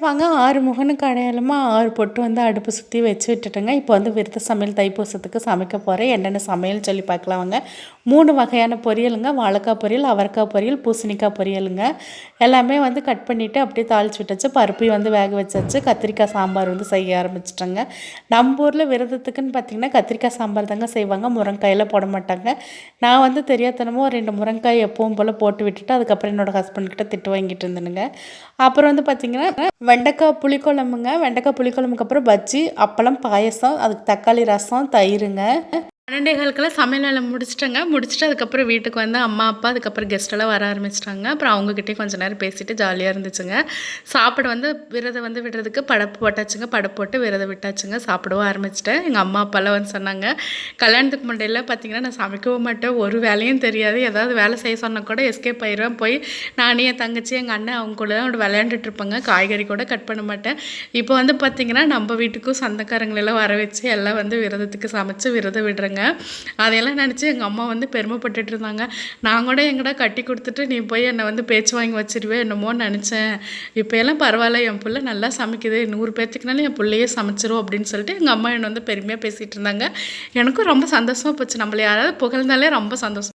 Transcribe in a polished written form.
வாங்க 6 முகனுக்கு அடையாளமாக 6 பொட்டு வந்து அடுப்பு சுற்றி வச்சு விட்டுட்டேங்க. இப்போ வந்து விரத சமையல் தைப்பூசத்துக்கு சமைக்க போகிறேன். என்னென்ன சமையல் சொல்லி பார்க்கலாம் வாங்க. 3 வகையான பொரியலுங்க. வாழைக்காய் பொரியல், அவரைக்காய் பொரியல், பூசணிக்காய் பொரியலுங்க. எல்லாமே வந்து கட் பண்ணிவிட்டு அப்படியே தாளித்து விட்டாச்சு. பருப்பையும் வந்து வேக வச்சாச்சு. கத்திரிக்காய் சாம்பார் வந்து செய்ய ஆரம்பிச்சிட்டேங்க. நம்ம ஊரில் விரதத்துக்குன்னு பார்த்திங்கன்னா கத்திரிக்காய் சாம்பார் தாங்க செய்வாங்க. முருங்காயெல்லாம் போட மாட்டாங்க. நான் வந்து தெரியாதனமோ 2 முருங்காய் எப்பவும் போல் போட்டு விட்டுட்டு அதுக்கப்புறம் என்னோடய ஹஸ்பண்ட்கிட்ட திட்டு வாங்கிட்டு இருந்தேனுங்க. அப்புறம் வந்து பார்த்திங்கன்னா வெண்டைக்காய் புளிக்குழம்புங்க. வெண்டைக்காய் புளிக்குழம்புக்கு அப்புறம் பஜ்ஜி, அப்பளம், பாயசம், அதுக்கு தக்காளி ரசம், தயிருங்க. 12:15 சமையல் வேலை முடிச்சுட்டு அதுக்கப்புறம் வீட்டுக்கு வந்து அம்மா, அப்பா, அதுக்கப்புறம் கெஸ்ட்டெல்லாம் வர ஆரம்பிச்சிட்டாங்க. அப்புறம் அவங்ககிட்டயே கொஞ்சம் நேரம் பேசிட்டு ஜாலியாக இருந்துச்சுங்க. சாப்பிட வந்து விரதம் வந்து விடுறதுக்கு படப்பு போட்டாச்சுங்க. படப்பு போட்டு விரதம் விட்டாச்சுங்க. சாப்பிடவும் ஆரம்பிச்சிட்டேன். எங்கள் அம்மா அப்பாலாம் வந்து சொன்னாங்க, கல்யாணத்துக்கு முன்னாடியெல்லாம் பார்த்திங்கன்னா நான் சமைக்கவும் மாட்டேன், ஒரு வேலையும் தெரியாது. ஏதாவது வேலை செய்ய சொன்னால் கூட எஸ்கேப் ஆயிடுவேன். போய் நானே என் தங்கச்சி எங்கள் அண்ணன் அவங்க கூட தான் விளையாண்டுட்டு இருப்பாங்க. காய்கறி கூட கட் பண்ண மாட்டேன். இப்போ வந்து பார்த்திங்கன்னா நம்ம வீட்டுக்கும் சொந்தக்காரங்களெல்லாம் வர வச்சு எல்லாம் வந்து விரதத்துக்கு சமைச்சு விரதம் விடுறேங்க. அதையெல்லாம் நினச்சி எங்கள் அம்மா வந்து பெருமைப்பட்டுட்டு இருந்தாங்க. நான் கூட எங்கடா கட்டி கொடுத்துட்டு நீ போய் என்னை வந்து பேச்சு வாங்கி வச்சிருவேன் என்னமோன்னு நினச்சேன். இப்போ எல்லாம் பரவாயில்ல, என் பிள்ளை நல்லா சமைக்குது, 100 பேர்த்துக்குனாலும் என் பிள்ளையே சமைச்சிரும் அப்படின்னு சொல்லிட்டு எங்கள் அம்மா என்னை வந்து பெருமையாக பேசிகிட்டு இருந்தாங்க. எனக்கும் ரொம்ப சந்தோஷமாக போச்சு. நம்மளை யாராவது புகழ்ந்தாலே ரொம்ப சந்தோஷம்.